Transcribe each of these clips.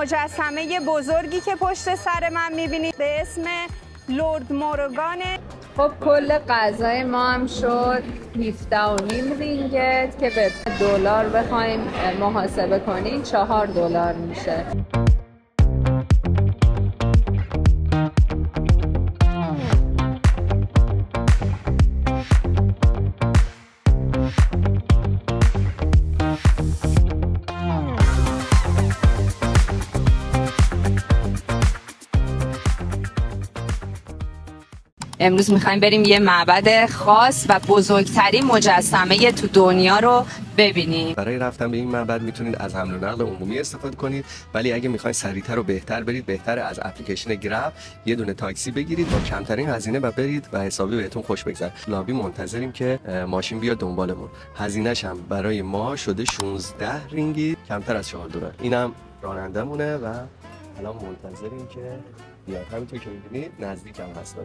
مجسمه بزرگی که پشت سر من میبینید به اسم لرد مورگانه. خب کل غذای ما هم شد 17.5 رینگت که به دلار بخوایم محاسبه کنیم 4 دلار میشه. امروز میخوایم بریم یه معبد خاص و بزرگترین مجسمه تو دنیا رو ببینیم. برای رفتن به این معبد میتونید از حمل و نقل عمومی استفاده کنید، ولی اگه میخواین سریعتر و بهتر برید بهتره از اپلیکیشن گراب یه دونه تاکسی بگیرید با کمترین هزینه و برید و حسابی بهتون خوش بگذره. لابی منتظریم که ماشین بیاد دنبالمون. هزینه‌ش هم برای ما شده 16 رینگیت، کمتر از 4 دلار. اینم رانندمونه و الان منتظریم که بیاد. همینطور که می‌بینید نزدیکم هست.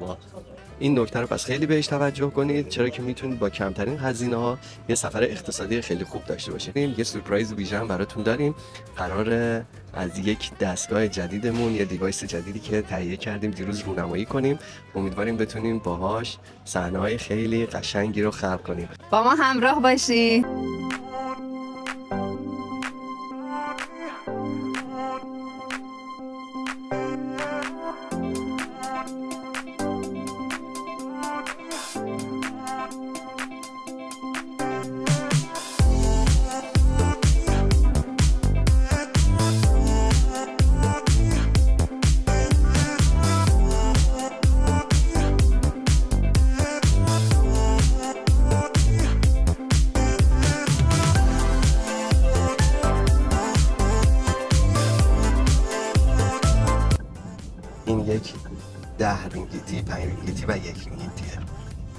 این نکته رو پس خیلی بهش توجه کنید، چرا که میتونید با کمترین هزینه‌ها یه سفر اقتصادی خیلی خوب داشته باشید. یه سورپرایز ویژه هم براتون داریم. قراره از یک دستگاه جدیدمون یه دیوایس جدیدی که تهیه کردیم دیروز رونمایی کنیم. امیدواریم بتونیم باهاش صحنه‌های خیلی قشنگی رو خلق کنیم. با ما همراه باشید. این یک 10 رینگیتی، 5 رینگیتی و 1 رینگیتیه.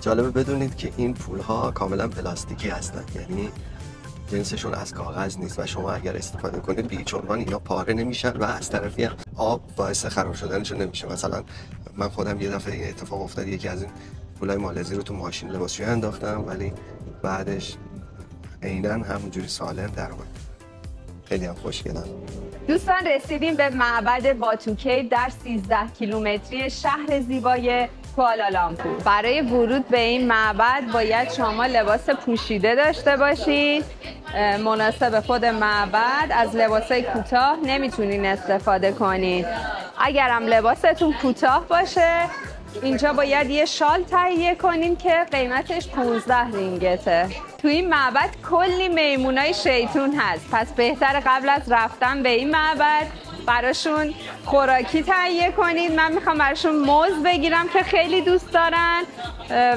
جالبه بدونید که این پول‌ها کاملا پلاستیکی هستن، یعنی جنسشون از کاغذ نیست و شما اگر استفاده کنید به هیچ عنوان اینا پاره نمیشن و از طرفی هم آب باعث خراب شدنشون نمیشه. مثلا من خودم یه دفعه این اتفاق افتاد، یکی از این پولای مالزی رو تو ماشین لباسشویی انداختم ولی بعدش عیناً همونجوری سالم در اومد. خیلی هم خوشگلن. دوستان رسیدیم به معبد باتو کیو در 13 کیلومتری شهر زیبای کوالالامپور. برای ورود به این معبد باید شما لباس پوشیده داشته باشید مناسب خود معبد. از لباسای کوتاه نمیتونین استفاده کنید. اگر هم لباستون کوتاه باشه اینجا باید یه شال تهیه کنیم که قیمتش 15 رینگته. تو این معبد کلی میمونای شیطون هست، پس بهتر قبل از رفتن به این معبد براشون خوراکی تهیه کنید. من میخوام براشون موز بگیرم که خیلی دوست دارن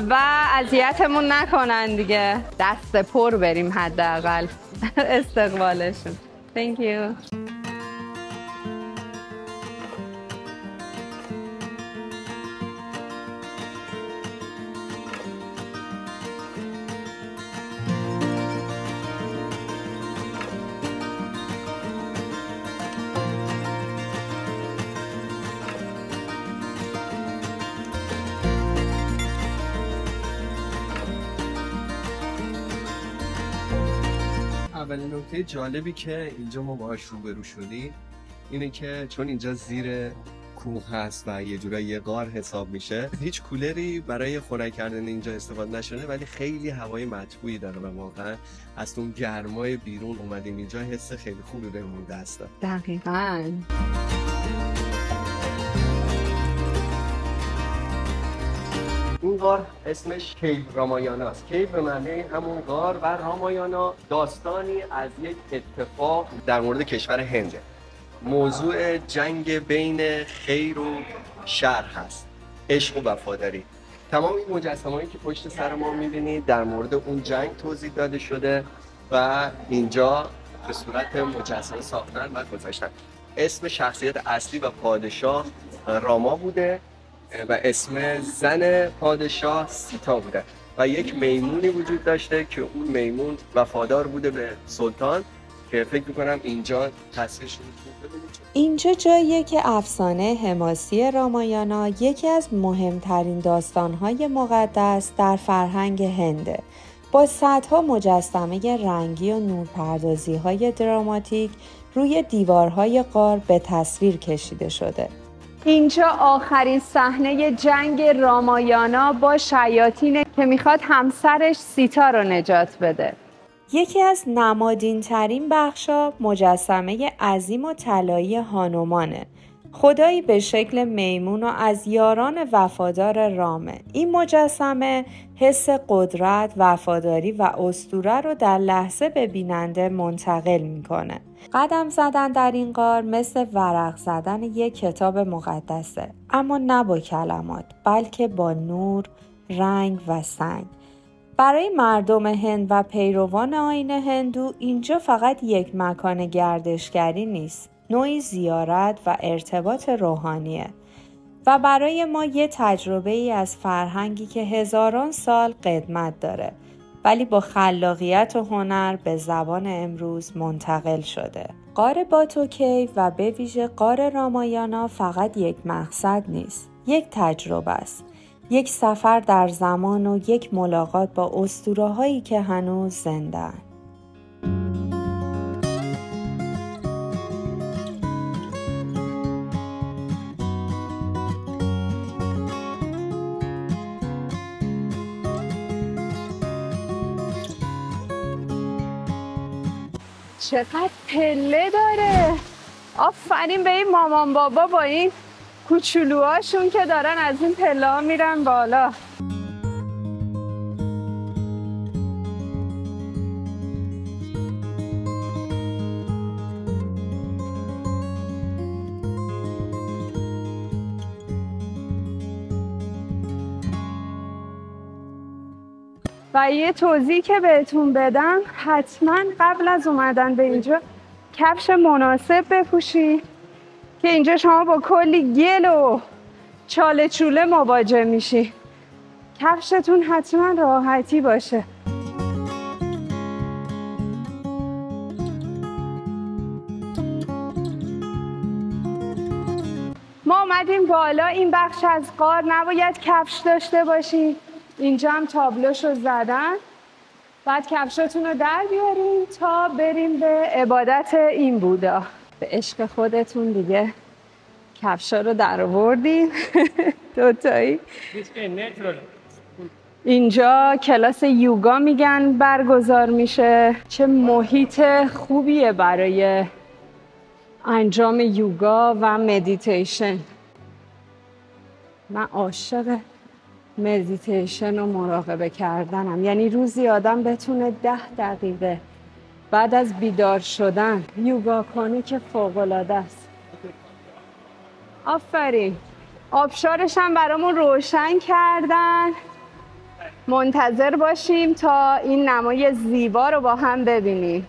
و اذیتمون نکنن دیگه. دست پر بریم حداقل استقبالشون. Thank you. اولین نکته جالبی که اینجا ما باهاش روبرو شدیم اینه که چون اینجا زیر کوه هست و یه جورایی یه غار حساب میشه، هیچ کولری برای خنک کردن اینجا استفاده نشده ولی خیلی هوای مطبوعی داره و واقعا از اون گرمای بیرون اومدیم اینجا حس خیلی خوبی بهمون دست داد. دقیقاً. این غار اسمش کیو رامایانا است. کیو به معنی همون غار و رامایانا داستانی از یک اتفاق در مورد کشور هنده. موضوع جنگ بین خیر و شر هست، عشق و وفاداری. تمام این مجسمه‌ای که پشت سر ما می‌بینید در مورد اون جنگ توضیح داده شده و اینجا به صورت مجسمه ساختن و گذاشتن. اسم شخصیت اصلی و پادشاه راما بوده و اسم زن پادشاه سیتا بوده و یک میمونی وجود داشته که اون میمون وفادار بوده به سلطان که فکر می‌کنم اینجا تصویرش رو ببینید. اینجا جاییه که افسانه حماسی رامایانا یکی از مهمترین داستان‌های مقدس در فرهنگ هنده با صدها مجسمه رنگی و نورپردازی‌های دراماتیک روی دیوارهای غار به تصویر کشیده شده. اینجا آخرین صحنه جنگ رامایانا با شیاطینه که میخواد همسرش سیتا رو نجات بده. یکی از نمادین‌ترین بخشا مجسمه عظیم و طلایی هانومانه، خدایی به شکل میمون و از یاران وفادار رامه. این مجسمه حس قدرت، وفاداری و اسطوره رو در لحظه به بیننده منتقل میکنه. قدم زدن در این غار مثل ورق زدن یک کتاب مقدسه، اما نه با کلمات، بلکه با نور، رنگ و سنگ. برای مردم هند و پیروان آیین هندو اینجا فقط یک مکان گردشگری نیست، نوعی زیارت و ارتباط روحانیه و برای ما یه تجربه ای از فرهنگی که هزاران سال قدمت داره ولی با خلاقیت و هنر به زبان امروز منتقل شده. غار باتو کیو و به ویژه غار رامایانا فقط یک مقصد نیست، یک تجربه است. یک سفر در زمان و یک ملاقات با اسطوره‌هایی که هنوز زنده‌اند. چقدر پله داره. آفرین به این مامان بابا با این کوچولوهاشون که دارن از این پله ها میرن بالا. و یه توضیح که بهتون بدم، حتما قبل از اومدن به اینجا کفش مناسب بپوشید که اینجا شما با کلی گل و چاله چوله مواجه میشی. کفشتون حتما راحتی باشه. ما اومدیم بالا. این بخش از غار نباید کفش داشته باشین. اینجا هم تابلوشو زدن. بعد کفشاتون رو در بیاریم تا بریم به عبادت این بودا. به عشق خودتون دیگه کفشا رو در آوردیم. دوتایی. اینجا کلاس یوگا میگن برگزار میشه. چه محیط خوبیه برای انجام یوگا و مدیتیشن. من عاشق مدیتیشن و مراقبه کردنم. یعنی روزی آدم بتونه 10 دقیقه بعد از بیدار شدن یوگا کنه که فوق‌العاده است. آفرین. آبشارش هم برامون روشن کردن. منتظر باشیم تا این نمای زیبا رو با هم ببینیم.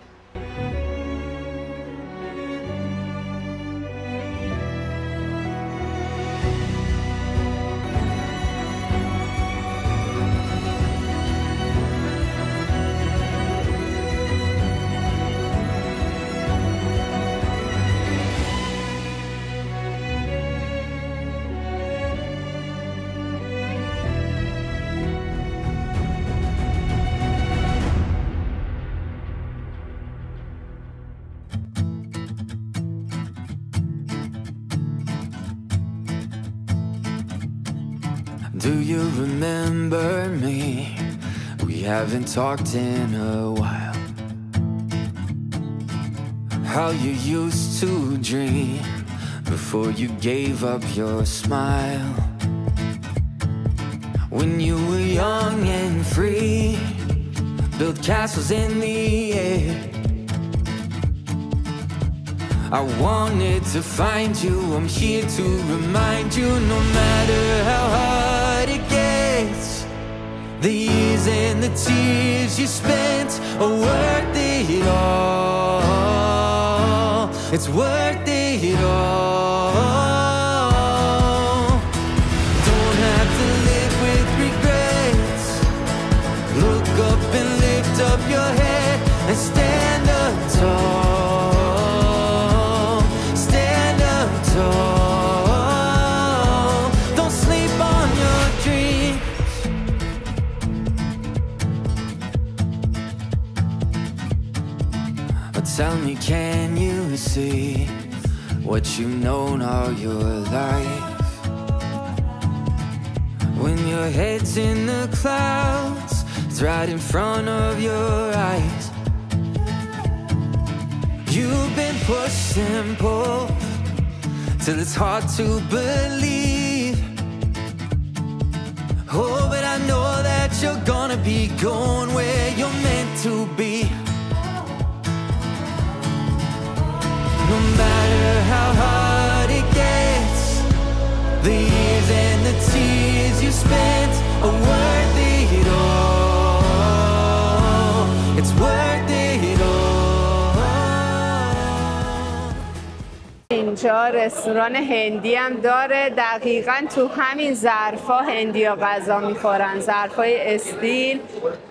Do you remember me? We haven't talked in a while. How you used to dream before you gave up your smile. When you were young and free, built castles in the air. I wanted to find you, I'm here to remind you, no matter how hard it gets, the years and the tears you spent are worth it all. It's worth it all. Don't have to live with regrets. Look up and lift up your head and stand up tall. Don't sleep on your dreams. tell me, can you see what you've known all your life? When your head's in the clouds, it's right in front of your eyes. You've been pushed and pulled till it's hard to believe. Oh, but I know that you're gonna be going where you're meant to be. No matter how hard it gets, the years and the tears you spent are worth it all. It's worth it all. اینجا رستوران هندی هم داره. دقیقاً تو همین ظرفا هندیا غذا میخورن، ظرفای استیل،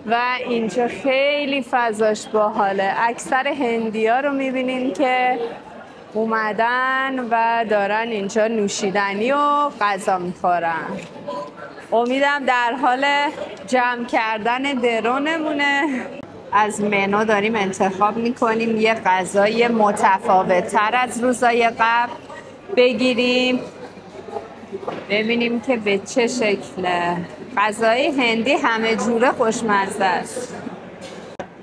و اینجا خیلی فضاش باحاله. اکثر هندیا رو میبینین که اومدن و دارن اینجا نوشیدنی و غذا میخورن. امیدم در حال جمع کردن درونمونه. از منو داریم انتخاب میکنیم یه غذای متفاوت تر از روزای قبل بگیریم، ببینیم که به چه شکله. غذای هندی همه جوره خوشمزه است.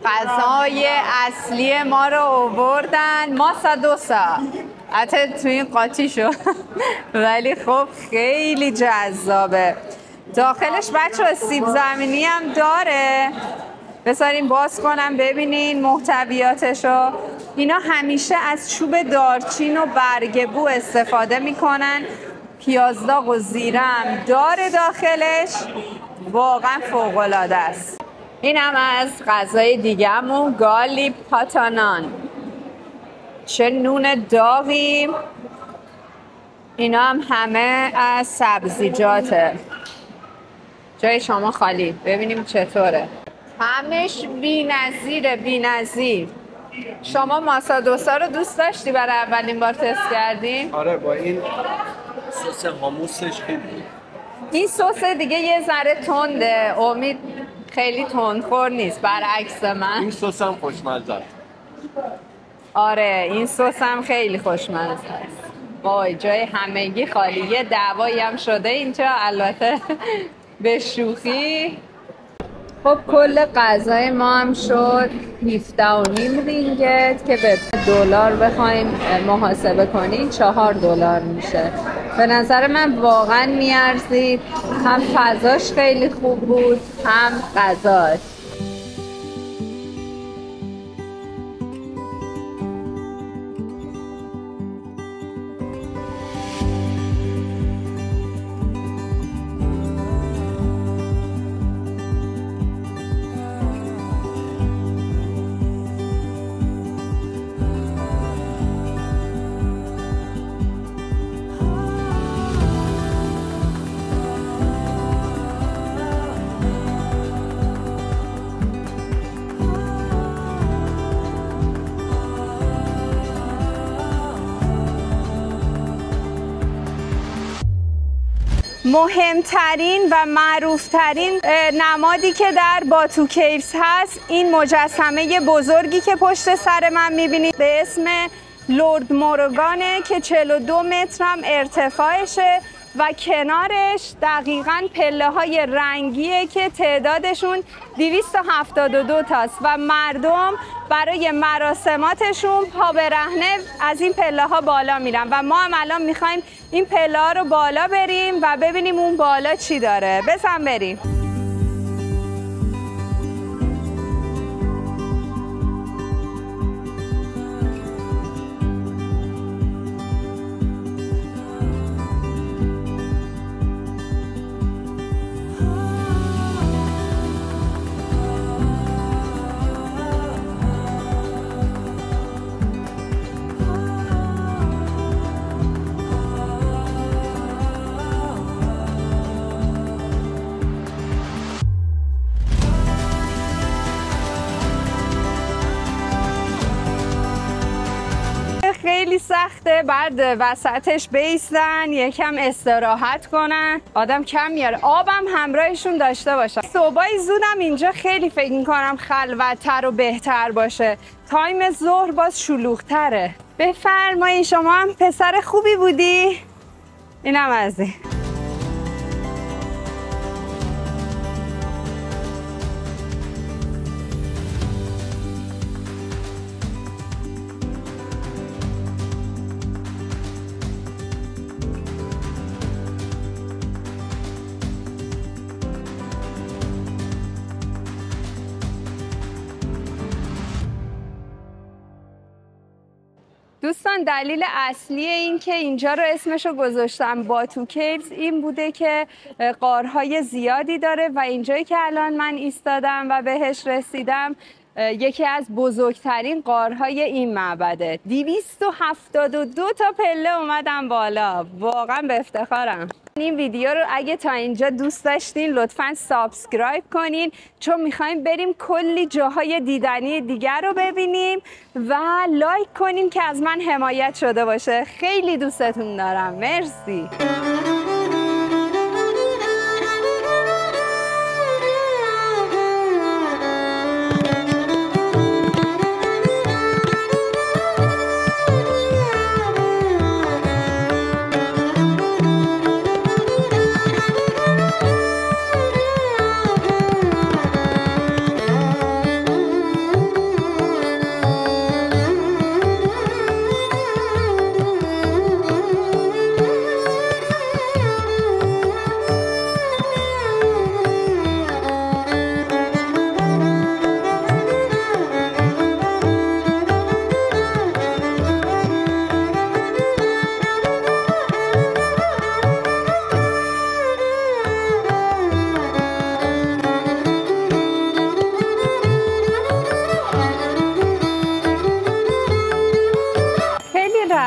غذای اصلی ما رو آوردن، ماسا دوسا، حتی توی این قاطی شد ولی خب خیلی جذابه. داخلش بچه سیب زمینی هم داره، بذاریم باز کنم ببینین محتویاتشو. اینا همیشه از چوب دارچین و برگ بو استفاده میکنن. پیازداغ و زیره هم داره داخلش، واقعا فوق‌العاده است. این هم از غذای دیگه‌مون، گالی پاتانان. چه نون داغیم. اینا هم همه از سبزیجاته. جای شما خالی، ببینیم چطوره. همش بی‌نظیره، بی‌نظیر. شما ماسا دوسا رو دوست داشتی برای اولین بار تست کردیم؟ آره، با این سس هاموسش خیلی بود. این سس دیگه یه ذره تنده، امید خیلی تندخور نیست برعکس من. این سس هم خوشمزه است. آره این سس هم خیلی خوشمزه است. وای جای همگی خالی. یه دعوایی هم شده اینجا، البته به شوخی. خب کل غذای ما هم شد 17.5 رینگت که به دلار بخوایم محاسبه کنیم 4 دلار میشه. به نظر من واقعا میارزید، هم فضاش خیلی خوب بود هم غذاش. مهمترین و معروفترین نمادی که در باتو کیوز هست این مجسمه بزرگی که پشت سر من میبینید به اسم لورد موروگانه که 42 متر هم ارتفاعشه و کنارش دقیقاً پله های رنگیه که تعدادشون 272 تاست و مردم برای مراسماتشون پا برهنه از این پله ها بالا میرن و ما هم الان میخوایم این پله ها رو بالا بریم و ببینیم اون بالا چی داره. بزن بریم. سخته، بعد وسطش بیستن یکم استراحت کنن، آدم کم میاره. آبم همراهشون داشته باشن. صبحای زودم اینجا خیلی فکر میکنم خلوت‌تر و بهتر باشه. تایم ظهر باز شلوغ‌تره. بفرمایید، شما هم پسر خوبی بودی. اینم از این. دوستان دلیل اصلی این که اینجا رو اسمشو گذاشتم باتو کیوز این بوده که غارهای زیادی داره و اینجایی که الان من ایستادم و بهش رسیدم یکی از بزرگترین غارهای این معبده. 272 تا پله اومدم بالا، واقعا به افتخارم. این ویدیو رو اگه تا اینجا دوست داشتین لطفاً سابسکرایب کنین، چون میخوایم بریم کلی جاهای دیدنی دیگر رو ببینیم و لایک کنین که از من حمایت شده باشه. خیلی دوستتون دارم. مرسی.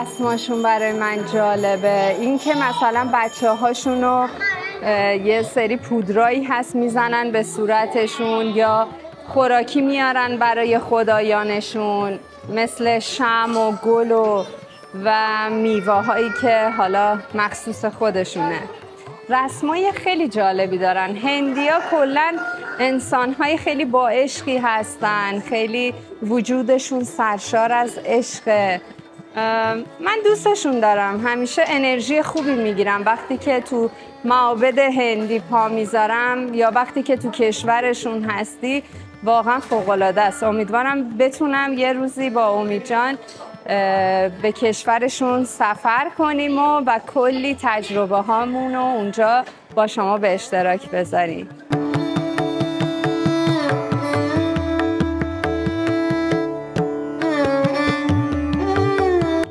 رسماشون برای من جالبه. این که مثلا بچه هاشونو یه سری پودرایی هست میزنن به صورتشون یا خوراکی میارن برای خدایانشون مثل شمع و گل و میوه هایی که حالا مخصوص خودشونه. رسمای خیلی جالبی دارن. هندیا کلن انسانهای خیلی با عشقی هستن، خیلی وجودشون سرشار از عشقه. من دوستشون دارم، همیشه انرژی خوبی میگیرم وقتی که تو معابد هندی پا میذارم یا وقتی که تو کشورشون هستی. واقعا فوق‌العاده است. امیدوارم بتونم یه روزی با امید جان به کشورشون سفر کنیم و کلی تجربه هامون رو اونجا با شما به اشتراک بذاریم.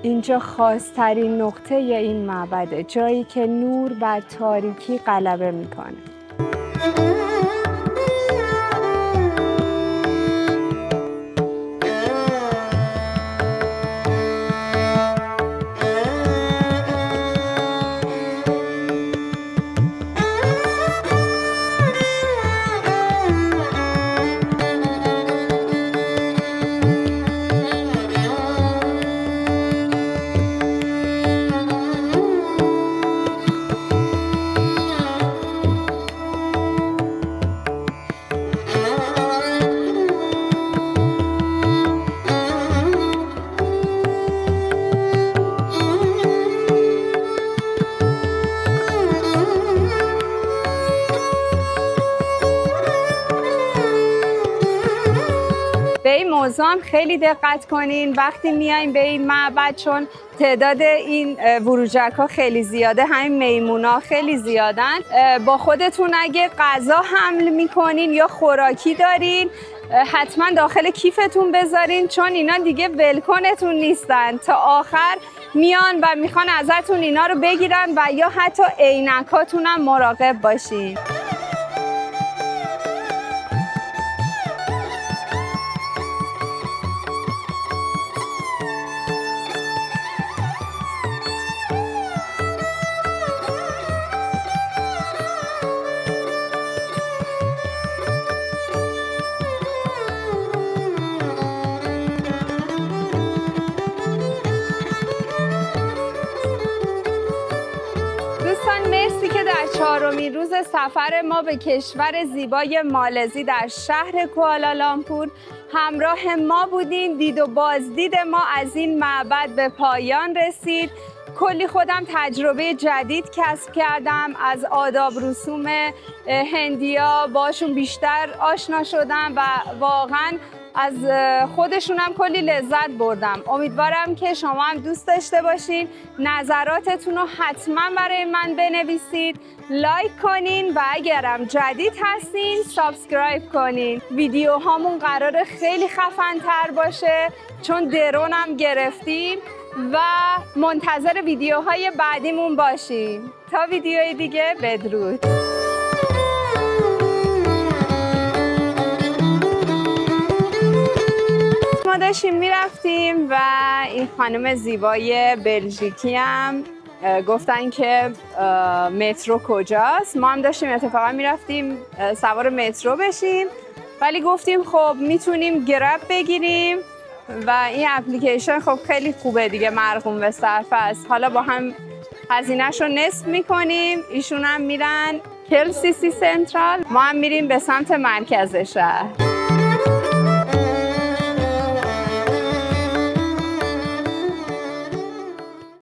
اینجا خاص‌ترین نقطه این معبده، جایی که نور بر تاریکی غلبه میکنه. به این موضوع هم خیلی دقت کنین وقتی میایم به این معبد، چون تعداد این وروجک ها خیلی زیاده، همین میمونا خیلی زیادن. با خودتون اگه غذا حمل میکنین یا خوراکی دارین حتما داخل کیفتون بذارین، چون اینا دیگه ولکنتون نیستن، تا آخر میان و میخوان ازتون اینا رو بگیرن و یا حتی عینکاتون هم مراقب باشین. سفر ما به کشور زیبای مالزی در شهر کوالالامپور همراه ما بودین. دید و بازدید ما از این معبد به پایان رسید. کلی خودم تجربه جدید کسب کردم، از آداب رسوم هندیا باشون بیشتر آشنا شدم و واقعا از خودشونم کلی لذت بردم. امیدوارم که شما هم دوست داشته باشین. نظراتتون رو حتما برای من بنویسید، لایک کنین و اگرم جدید هستین سابسکرایب کنین. ویدیوهامون قراره خیلی خفن‌تر باشه چون درونم گرفتیم و منتظر ویدیوهای بعدیمون باشین. تا ویدیوی دیگه، بدرود. ما داشتیم میرفتیم و این خانم زیبای بلژیکی هم گفتن که مترو کجاست. ما هم داشتیم اتفاقا میرفتیم سوار مترو بشیم، ولی گفتیم خب میتونیم گرب بگیریم و این اپلیکیشن خب خیلی خوبه دیگه، مرقوم به صرفه است. حالا با هم هزینه‌شو نصف میکنیم، ایشون هم میرن KLCC سنترال، ما هم میریم به سمت مرکز شهر.